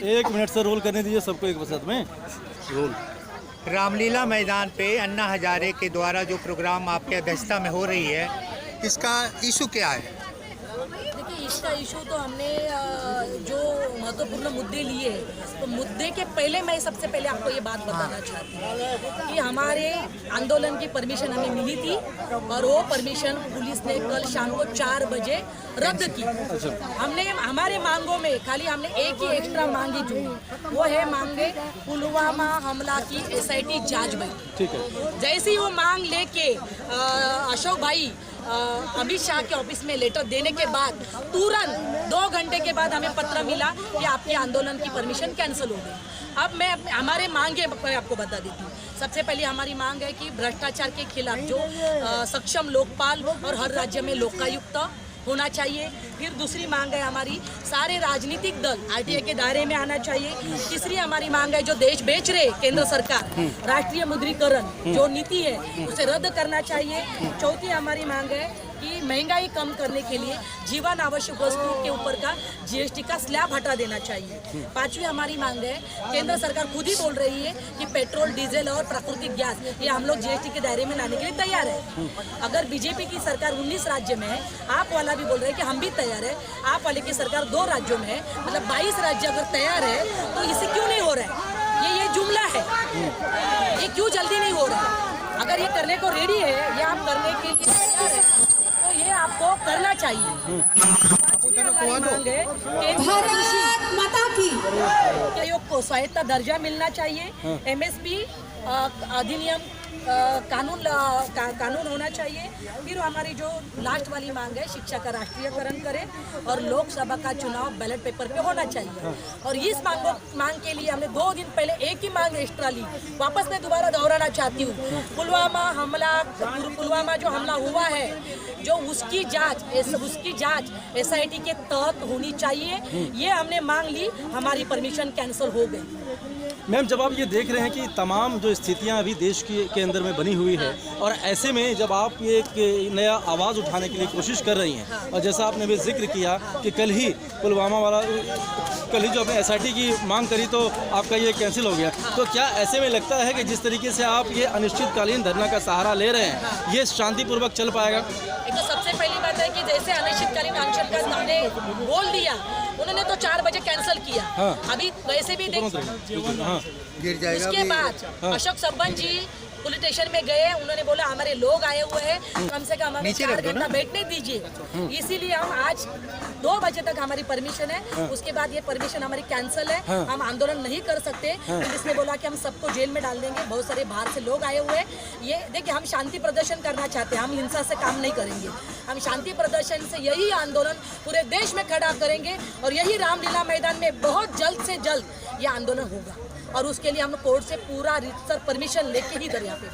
1 minute से role करने दीजिए सबको एक साथ में रोल। रामलीला मैदान पे अन्ना हजारे के द्वारा जो प्रोग्राम आपके अध्यक्षता में हो रही है, इसका इशू क्या है? देखिए, इसका इशू तो हमने जो महत्वपूर्ण मुद्दे लिए हैं, तो मुद्दे के पहले मैं सबसे पहले आपको ये बात बताना चाहती हूँ कि हमारे आंदोलन की परमिशन हमें मिली थी और वो परमिशन पुलिस ने कल शाम को 4 बजे रद्द की। हमने हमारे मांगों में खाली हमने एक ही एक्स्ट्रा मांगी जो वो है मांगे पुलवामा हमला की SIT जांच भाई। ठीक है। जैसे ही वो मांग लेके अशोक भाई अमित शाह के ऑफिस में लेटर देने के बाद तुरंत 2 घंटे के बाद हमें पत्र मिला कि आपके आंदोलन की परमिशन कैंसिल हो गई। अब मैं हमारे मांगे आपको बता देती हूँ। सबसे पहले हमारी मांग है कि भ्रष्टाचार के खिलाफ जो सक्षम लोकपाल और हर राज्य में लोकायुक्त होना चाहिए। फिर दूसरी मांग है हमारी सारे राजनीतिक दल RTI के दायरे में आना चाहिए। तीसरी हमारी मांग है जो देश बेच रहे केंद्र सरकार राष्ट्रीय मुद्रीकरण जो नीति है उसे रद्द करना चाहिए। चौथी हमारी मांग है कि महंगाई कम करने के लिए जीवन आवश्यक वस्तुओं के ऊपर का GST का स्लैब हटा देना चाहिए। पांचवी हमारी मांग है, केंद्र सरकार खुद ही बोल रही है कि पेट्रोल डीजल और प्राकृतिक गैस ये हम लोग GST के दायरे में लाने के लिए तैयार है। अगर बीजेपी की सरकार 19 राज्य में है, आप वाला भी बोल रहे हैं कि हम भी तैयार है, आप वाले की सरकार 2 राज्यों में है, मतलब 22 राज्य अगर तैयार है तो इसे क्यों नहीं हो रहा है? ये जुमला है, ये क्यों जल्दी नहीं हो रहा है? अगर ये करने को रेडी है, ये आप करने के लिए तैयार है तो ये आपको करना चाहिए। भारत माता की आयोग को स्वायत्ता दर्जा मिलना चाहिए। MSP अधिनियम कानून होना चाहिए। फिर हमारी जो लास्ट वाली मांग है, शिक्षा का राष्ट्रीयकरण करें और लोकसभा का चुनाव बैलेट पेपर पे होना चाहिए। और इस मांग के लिए हमने 2 दिन पहले एक ही मांग एक्स्ट्रा ली, वापस मैं दोबारा दोहराना चाहती हूँ। पुलवामा जो हमला हुआ है, जो उसकी जांच SIT के तहत होनी चाहिए। ये हमने मांग ली, हमारी परमिशन कैंसिल हो गई। मैम, जब आप ये देख रहे हैं कि तमाम जो स्थितियां अभी देश के अंदर में बनी हुई है और ऐसे में जब आप ये एक नया आवाज़ उठाने के लिए कोशिश कर रही हैं और जैसा आपने भी जिक्र किया कि कल ही पुलवामा वाला जो आपने SIT की मांग करी तो आपका ये कैंसिल हो गया, तो क्या ऐसे में लगता है कि जिस तरीके से आप ये अनिश्चितकालीन धरना का सहारा ले रहे हैं ये शांतिपूर्वक चल पाएगा? एक तो सबसे पहली बात है कि जैसे अनिश्चितकालीन अनशन का हमने बोल दिया, उन्होंने तो 4 बजे कैंसिल किया। अभी वैसे भी गिर जाएगा। उसके बाद अशोक सब्बन जी पुलिस स्टेशन में गए, उन्होंने बोला हमारे लोग आए हुए हैं, कम से कम हमें 4 घंटा बैठने दीजिए। इसीलिए हम आज 2 बजे तक हमारी परमिशन है, उसके बाद ये परमिशन हमारी कैंसिल है, हम आंदोलन नहीं कर सकते। पुलिस ने बोला कि हम सबको जेल में डाल देंगे। बहुत सारे बाहर से लोग आए हुए हैं। ये देखिए, हम शांति प्रदर्शन करना चाहते हैं, हम हिंसा से काम नहीं करेंगे। हम शांति प्रदर्शन से यही आंदोलन पूरे देश में खड़ा करेंगे और यही रामलीला मैदान में बहुत जल्द से जल्द ये आंदोलन होगा और उसके लिए हम कोर्ट से पूरा रितसर परमिशन लेके ही इधर यहाँ पे।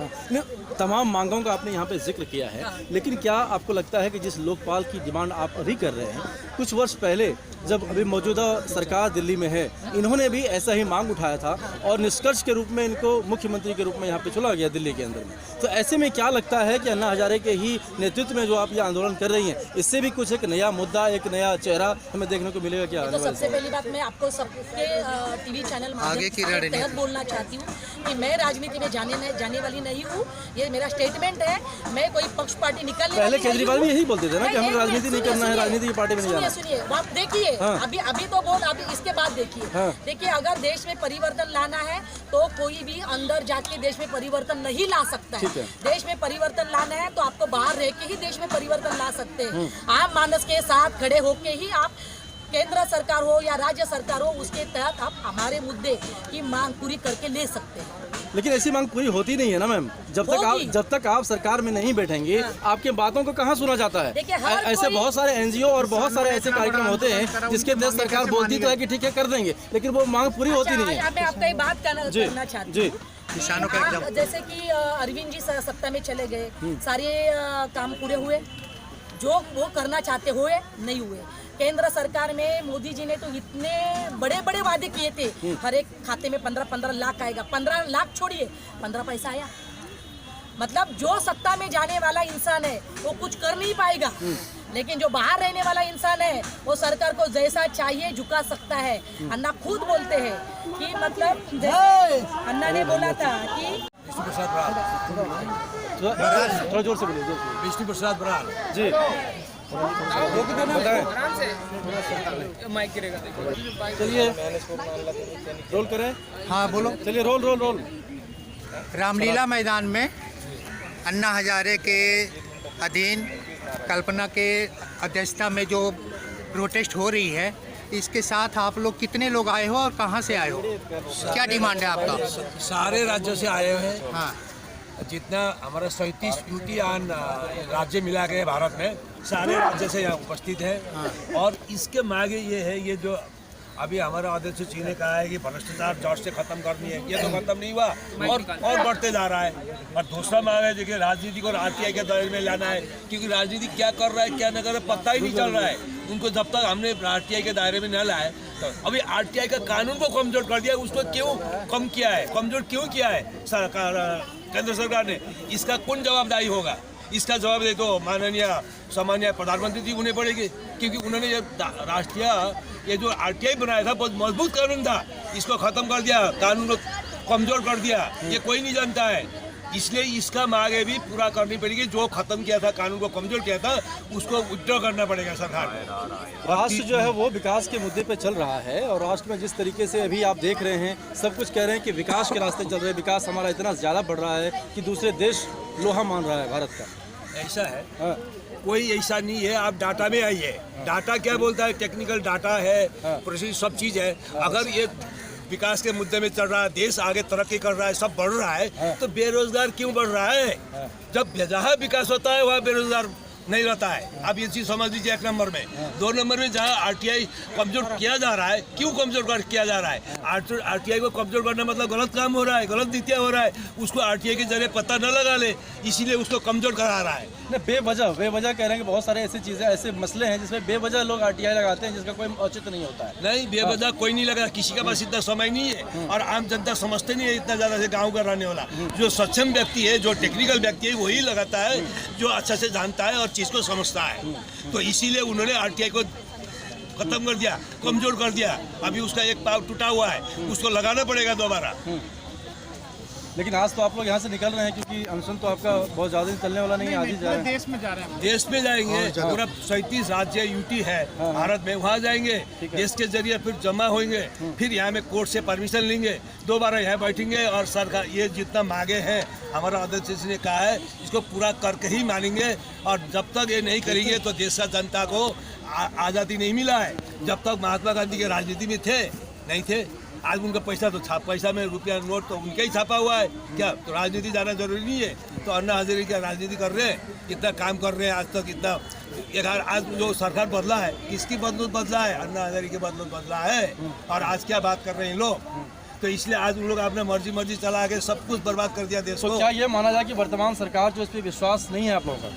तमाम मांगों का आपने यहाँ पे जिक्र किया है, लेकिन क्या आपको लगता है कि जिस लोकपाल की डिमांड आप अभी कर रहे हैं, कुछ वर्ष पहले जब अभी मौजूदा सरकार दिल्ली में है, इन्होंने भी ऐसा ही मांग उठाया था और निष्कर्ष के रूप में इनको मुख्यमंत्री के रूप में यहाँ पे चुना गया दिल्ली के अंदर में। तो ऐसे में क्या लगता है कि अन्ना हजारे के ही नेतृत्व में जो आप ये आंदोलन कर रही हैं, इससे भी कुछ एक नया मुद्दा, एक नया चेहरा हमें देखने को मिलेगा क्या? तो सबसे पहली बात मैं आपको सबके TV चैनल तहत बोलना चाहती हूँ कि मैं राजनीति में जाने वाली नहीं हूँ। ये मेरा स्टेटमेंट है, मैं कोई पक्ष पार्टी निकलने पहले केजरीवाल भी यही बोलते थे ना कि हमें राजनीति नहीं करना है, राजनीति की पार्टी में नहीं जाना। सुनिए, आप देखिए, अभी तो बोल, अभी इसके बाद देखिए। देखिए, अगर देश में परिवर्तन लाना है तो कोई भी अंदर जाके देश में परिवर्तन नहीं ला सकता है। देश में परिवर्तन लाना है तो आपको बाहर रह के ही देश में परिवर्तन ला सकते हैं। आम मानस के साथ खड़े होके ही आप, केंद्र सरकार हो या राज्य सरकार हो, उसके तहत आप हमारे मुद्दे की मांग पूरी करके ले सकते हैं। लेकिन ऐसी मांग पूरी होती नहीं है ना मैम, जब तक आप सरकार में नहीं बैठेंगे आपके बातों को कहाँ सुना जाता है? ऐसे बहुत सारे NGO और बहुत सारे ऐसे कार्यक्रम होते हैं जिसके तहत सरकार बोलती तो है कि ठीक है कर देंगे, लेकिन वो मांग पूरी होती नहीं है। मैं आपका एक बात करना चाहती हूँ। किसानों का जैसे कि अरविंद जी सत्ता में चले गए, सारे काम पूरे हुए, जो वो करना चाहते हुए नहीं हुए। केंद्र सरकार में मोदी जी ने तो इतने बड़े बड़े वादे किए थे, हर एक खाते में 15-15 लाख आएगा। 15 लाख छोड़िए, 15 पैसा आया। मतलब जो सत्ता में जाने वाला इंसान है वो कुछ कर नहीं पाएगा, लेकिन जो बाहर रहने वाला इंसान है वो सरकार को जैसा चाहिए झुका सकता है। अन्ना खुद बोलते हैं कि मतलब जैसे अन्ना ने बोला था कि विष्णु प्रसाद बराल। थोड़ा जोर से बोलिए, जोर से। विष्णु प्रसाद बराल जी चलिए रोल करें। हाँ बोलो। चलिए रोल रोल रोल। रामलीला मैदान में अन्ना हजारे के अधीन कल्पना के अध्यक्षता में जो प्रोटेस्ट हो रही है, इसके साथ आप लोग कितने लोग आए हो और कहाँ से आए हो, क्या डिमांड है आपका? सारे राज्यों से आए हुए हैं। हाँ, जितना हमारा 37 यूटी आन राज्य मिला गए भारत में, सारे राज्य से यहाँ उपस्थित है। और इसके मांगे ये है, ये जो अभी हमारा अध्यक्ष जी ने कहा है कि भ्रष्टाचार जड़ से खत्म करनी है, ये तो खत्म नहीं हुआ और बढ़ते जा रहा है। और दूसरा मांग है देखिए, राजनीति को आरटीआई के दायरे में लाना है, क्योंकि राजनीति क्या कर रहा है क्या न कर रहा है पता ही नहीं चल रहा है उनको। जब तक हमने आरटीआई के दायरे में न लाए, तो अभी आरटीआई का कानून को कमजोर कर दिया, उसको क्यों कम किया है, कमजोर क्यों किया है सरकार, केंद्र सरकार ने? इसका कौन जवाबदारी होगा? इसका जवाब दे तो माननीय सामान्य प्रधानमंत्री जी उन्हें पड़ेगी, क्योंकि उन्होंने ये राष्ट्रीय ये जो आरटीआई बनाया था बहुत मजबूत कानून था, इसको खत्म कर दिया, कानून को कमजोर कर दिया, ये कोई नहीं जानता है। इसलिए इसका मांगे भी पूरा करनी पड़ेगी। जो खत्म किया था, कानून को कमजोर किया था, उसको विड्रॉ करना पड़ेगा सरकार को। राष्ट्र जो है वो विकास के मुद्दे पे चल रहा है, और राष्ट्र में जिस तरीके से अभी आप देख रहे हैं, सब कुछ कह रहे हैं कि विकास के रास्ते चल रहे हैं, विकास हमारा इतना ज़्यादा बढ़ रहा है कि दूसरे देश लोहा मान रहा है भारत का। ऐसा है? हाँ। कोई ऐसा नहीं है। आप डाटा में आइए, डाटा क्या बोलता है, टेक्निकल डाटा है, प्रोसेस सब चीज़ है। अगर ये विकास के मुद्दे में चल रहा है, देश आगे तरक्की कर रहा है, सब बढ़ रहा है, तो बेरोजगार क्यों बढ़ रहा है? जब जहाँ विकास होता है वहाँ बेरोजगार नहीं रहता है। आप ये चीज़ समझ लीजिए। 1 नंबर में, 2 नंबर में जहाँ आरटीआई कमजोर किया जा रहा है, क्यों कमजोर किया जा रहा है? आरटीआई को कमजोर करना मतलब गलत काम हो रहा है, गलत नीतियाँ हो रहा है, उसको आरटीआई के जरिए पता न लगा ले, इसीलिए उसको कमजोर करा रहा है। नहीं, बेवजह कह रहे हैं कि बहुत सारे ऐसी चीज़ें, ऐसे मसले हैं जिसमें बेवजह लोग आरटीआई लगाते हैं, जिसका कोई औचित्य नहीं होता है। नहीं, बेवजह कोई नहीं लगा, किसी के पास इतना समय नहीं है, और आम जनता समझते नहीं है इतना ज़्यादा से गाँव का रहने वाला। जो सक्षम व्यक्ति है, जो टेक्निकल व्यक्ति है, वही लगाता है, जो अच्छा से जानता है और चीज़ को समझता है। तो इसीलिए उन्होंने आरटीआई को खत्म कर दिया, कमजोर कर दिया। अभी उसका एक पाव टूटा हुआ है, उसको लगाना पड़ेगा दोबारा। लेकिन आज तो आप लोग यहाँ से निकल रहे हैं, क्योंकि अनशन तो आपका बहुत ज़्यादा दिन चलने वाला नहीं है, आज ही जा रहे हैं। देश में जा रहे हैं। देश में जाएंगे, पूरा 37 राज्य यूटी है भारत में, वहाँ जाएंगे, देश के जरिए फिर जमा होंगे, फिर यहाँ में कोर्ट से परमिशन लेंगे, दोबारा यहाँ बैठेंगे, और सरकार ये जितना मांगे हैं, हमारा अध्यक्ष जी ने कहा है, इसको पूरा करके ही मानेंगे। और जब तक ये नहीं करेंगे तो देश का जनता को आज़ादी नहीं मिला है। जब तक महात्मा गांधी के राजनीति में थे, नहीं थे, आज उनका पैसा तो पैसा में रुपया नोट तो उनका ही छापा हुआ है, क्या तो राजनीति जाना जरूरी नहीं है? तो अन्ना हजारे क्या राजनीति कर रहे हैं, कितना काम कर रहे हैं आज तक, इतना आज जो सरकार बदला है, किसकी बदौलत बदला है? अन्ना हजारे की बदौलत बदला है। और आज क्या बात कर रहे हैं लोग? तो इसलिए आज उन लोग अपने मर्जी चला के सब कुछ बर्बाद कर दिया देश को। तो क्या ये माना जाए कि वर्तमान सरकार जो इस पर विश्वास नहीं है आप लोगों का?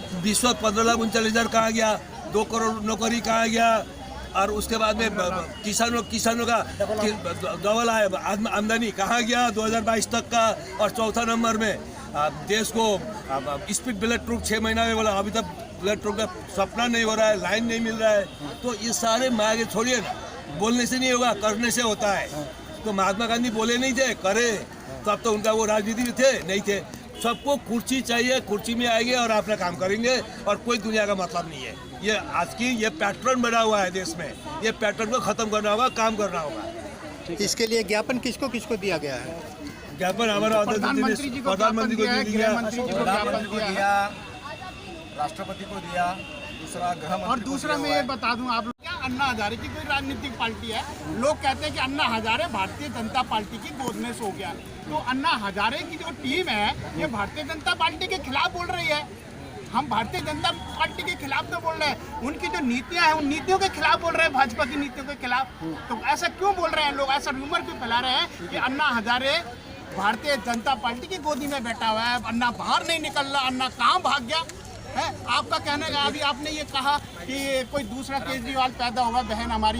15,39,000 कहाँ गया? 2 करोड़ नौकरी कहाँ गया? और उसके बाद में किसानों का डबल आय आमदनी कहाँ गया 2022 तक का? और चौथा नंबर में देश को स्पीड बुलेट ट्रुक 6 महीना में बोला, अभी तक बुलेट ट्रुक का सपना नहीं हो रहा है, लाइन नहीं मिल रहा है। तो ये सारे मांगे छोड़िए ना, बोलने से नहीं होगा, करने से होता है। तो महात्मा गांधी बोले नहीं थे, करे, तो अब तो उनका वो राजनीति में थे नहीं थे। सबको कुर्सी चाहिए, कुर्सी में आएंगे और अपना काम करेंगे, और कोई दुनिया का मतलब नहीं है। ये आज की ये पैटर्न बना हुआ है देश में, ये पैटर्न को खत्म करना होगा, काम करना होगा। इसके लिए ज्ञापन किसको किसको दिया गया है? ज्ञापन हमारा प्रधानमंत्री को दिया, राष्ट्रपति को दिया, दूसरा गृह मंत्री। और दूसरा मैं ये बता दूं आप लोग, क्या अन्ना हजारे की कोई राजनीतिक पार्टी है? लोग कहते हैं कि अन्ना हजारे भारतीय जनता पार्टी की गोद में सो गया। तो अन्ना हजारे की जो टीम है, ये भारतीय जनता पार्टी के खिलाफ बोल रही है। हम भारतीय जनता पार्टी के खिलाफ तो बोल रहे हैं, उनकी जो नीतियां हैं उन नीतियों के खिलाफ बोल रहे हैं, भाजपा की नीतियों के खिलाफ। तो ऐसा क्यों बोल रहे हैं लोग? ऐसा रूमर क्यों फैला रहे हैं कि अन्ना हजारे भारतीय जनता पार्टी की गोदी में बैठा हुआ है, अन्ना बाहर नहीं निकल रहा, अन्ना कहाँ भाग गया? है। आपका कहने का अभी आपने ये कहा कि कोई दूसरा केजरीवाल पैदा होगा, बहन हमारी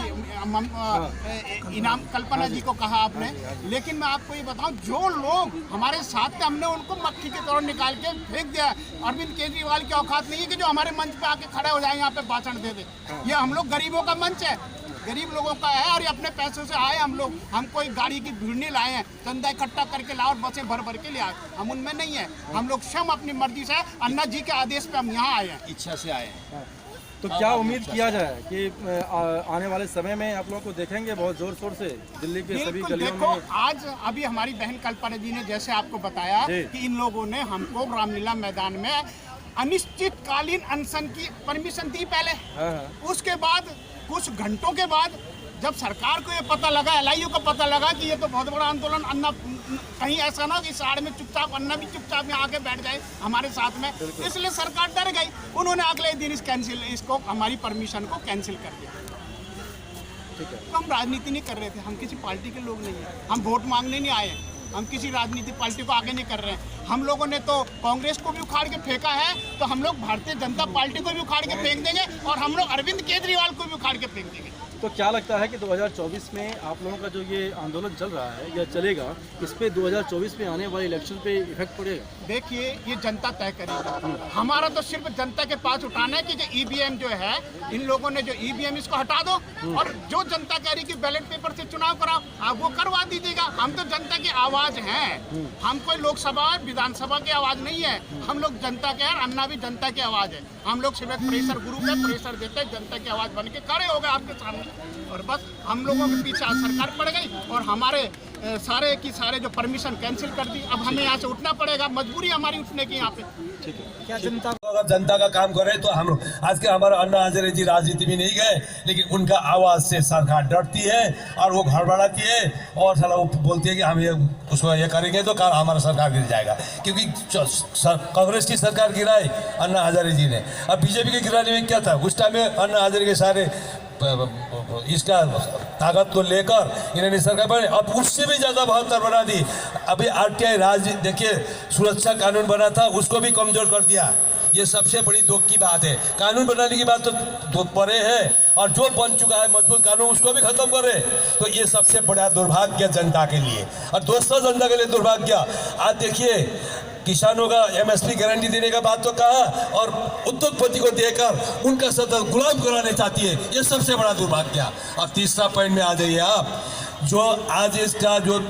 इनाम कल्पना जी को कहा आपने, लेकिन मैं आपको ये बताऊं जो लोग हमारे साथ थे हमने उनको मक्खी के तौर निकाल के फेंक दिया। अरविंद केजरीवाल की औकात नहीं है कि जो हमारे मंच पे आके खड़े हो जाए, यहाँ पे भाषण दे दे। ये हम लोग गरीबों का मंच है, गरीब लोगों का है, और ये अपने पैसों से आए हम लोग। हम कोई गाड़ी की भीड़ नहीं लाए हैं, चंदा इकट्ठा करके लाओ और बसें भर भर के ले आए, हम उनमें नहीं है। हम लोग स्वयं अपनी मर्जी से अन्ना जी के आदेश पे हम यहाँ आए हैं, इच्छा से आए हैं। तो क्या उम्मीद किया जाए कि आने वाले समय में आप लोगों को देखेंगे बहुत जोर शोर से दिल्ली के सभी बिल्कुल। गलियों देखो में? आज अभी हमारी बहन कल्पना जी ने जैसे आपको बताया जी। कि इन लोगों ने हमको रामलीला मैदान में अनिश्चितकालीन अनशन की परमिशन दी पहले। हाँ, हाँ। उसके बाद कुछ घंटों के बाद जब सरकार को ये पता लगा, LIU को पता लगा कि ये तो बहुत बड़ा आंदोलन, अन्ना कहीं ऐसा ना हो कि साड़ में चुपचाप अन्ना भी चुपचाप यहाँ आके बैठ जाए हमारे साथ में, इसलिए सरकार डर गई। उन्होंने अगले दिन इसको हमारी परमिशन को कैंसिल कर दिया। ठीक है। तो हम राजनीति नहीं कर रहे थे, हम किसी पार्टी के लोग नहीं हैं, हम वोट मांगने नहीं आए हैं, हम किसी राजनीतिक पार्टी को आगे नहीं कर रहे हैं। हम लोगों ने तो कांग्रेस को भी उखाड़ के फेंका है, तो हम लोग भारतीय जनता पार्टी को भी उखाड़ के फेंक देंगे, और हम लोग अरविंद केजरीवाल को भी उखाड़ के फेंक देंगे। तो क्या लगता है कि 2024 में आप लोगों का जो ये आंदोलन चल रहा है या चलेगा, इस पे 2024 में आने वाले इलेक्शन पे इफेक्ट पड़ेगा? देखिए ये जनता तय करेगी। हमारा तो सिर्फ जनता के पास उठाना है कि जो EVM जो है, इन लोगों ने जो EVM इसको हटा दो, और जो जनता कह रही कि बैलेट पेपर से चुनाव कराओ, आप वो करवा दीजिएगा। हम तो जनता की आवाज हैं, हम कोई लोकसभा विधानसभा की आवाज नहीं है, हम लोग जनता के हैं। अन्ना भी जनता की आवाज है। हम लोग सिर्फ प्रेशर ग्रुप है, प्रेशर देते हैं, जनता की आवाज बन के खड़े हो गए आपके सामने, और बस हम लोगों के पीछे आज सरकार पड़ गई और हमारे सारे की सारे जो परमिशन कैंसिल कर दी। अब हमें यहाँ से उठना पड़ेगा, मजबूरी हमारी उठने की यहाँ पे। क्या जनता अगर जनता का काम करे तो हम आज के हमारे अन्ना हजारे जी राजनीति में नहीं गए, लेकिन उनका आवाज से सरकार डरती है और वो घबराती है, और साला वो बोलती है कि हम ये उसको ये करेंगे तो हमारा सरकार गिर जाएगा। क्योंकि कांग्रेस की सरकार गिराई अन्ना हजारे जी ने, अब बीजेपी के गिराने में क्या था? उस टाइम में अन्ना हजारे के सारे इसका ताकत को लेकर इन्होंने सरकार बने, अब उससे भी ज़्यादा बहत्तर बना दी। अभी RTI राज देखिए, सुरक्षा कानून बना था, उसको भी कमजोर कर दिया। ये सबसे बड़ी दुख की बात है। कानून बनाने की बात तो परे है, और जो बन चुका है मजबूत कानून उसको भी खत्म करे, तो ये सबसे बड़ा दुर्भाग्य जनता के लिए। और दोस्तों, जनता के लिए दुर्भाग्य, आज देखिए किसानों का MSP गारंटी देने का बात तो कहा, और उद्योगपति को देकर उनका सतत गुलाम कराने चाहती है, ये सबसे बड़ा दुर्भाग्य। और तीसरा पॉइंट में आ जाइए आप, जो आज इसका जो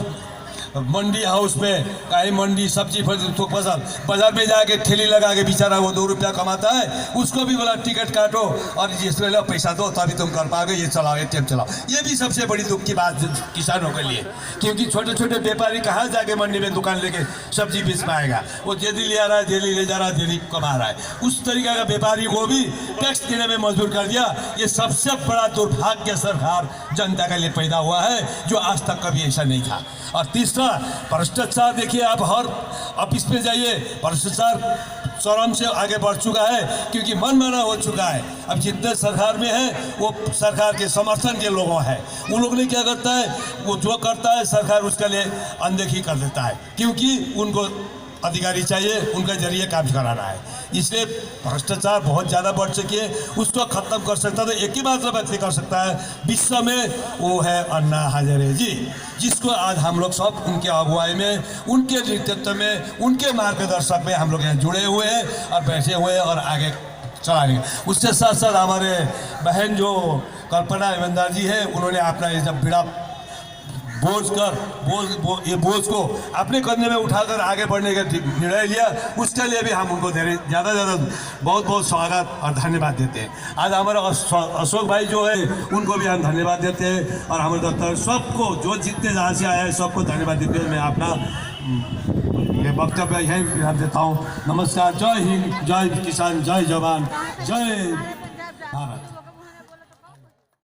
मंडी हाउस में कहीं मंडी सब्जी तो बाजार में जाके ठेली लगा के बेचारा वो 2 रुपया कमाता है, उसको भी बोला टिकट काटो और जिसमें लो पैसा दो तभी तुम कर पाओगे, ये चलाओ ATM चलाओ। ये भी सबसे बड़ी दुख की बात किसानों के लिए, क्योंकि छोटे छोटे व्यापारी कहाँ जाके मंडी में दुकान लेके सब्जी बेच पाएगा? वो जेली ले आ रहा है, जेली ले जा रहा है, जेली कमा रहा है। उस तरीके का व्यापारी को भी टैक्स देने में मजबूर कर दिया। ये सबसे बड़ा दुर्भाग्य सरकार जनता के लिए पैदा हुआ है, जो आज तक कभी ऐसा नहीं था। और तीसरा भ्रष्टाचार, देखिए आप हर ऑफिस में जाइए, भ्रष्टाचार चरम से आगे बढ़ चुका है, क्योंकि मनमाना हो चुका है। अब जितने सरकार में है वो सरकार के समर्थन के लोगों हैं, उन लोग ने क्या करता है, वो जो करता है सरकार उसके लिए अनदेखी कर देता है, क्योंकि उनको अधिकारी चाहिए, उनके जरिए काम कराना है। इसलिए भ्रष्टाचार बहुत ज़्यादा बढ़ चुकी है, उसको खत्म कर सकता तो एक ही मात्र व्यक्ति कर सकता है विश्व में, वो है अन्ना हजारे जी, जिसको आज हम लोग सब उनके अगुवाई में, उनके नेतृत्व में, उनके मार्गदर्शक में हम लोग यहाँ जुड़े हुए हैं और बैठे हुए हैं और आगे चलाएंगे। उसके साथ साथ हमारे बहन जो कल्पना ईमानदार जी है, उन्होंने अपना ये जब बिड़ा ये बोझ को अपने कंधे में उठाकर आगे बढ़ने का निर्णय लिया, उसके लिए भी हम उनको ज़्यादा बहुत बहुत स्वागत और धन्यवाद देते हैं। आज हमारे अशोक भाई जो है उनको भी हम धन्यवाद देते हैं, और हमारे दफ्तर सबको जो जितने जहाँ से आए हैं सबको धन्यवाद देते हुए मैं अपना ये वक्तव्य यहीं विराम देता हूँ। नमस्कार, जय हिंद, जय किसान, जय जवान, जय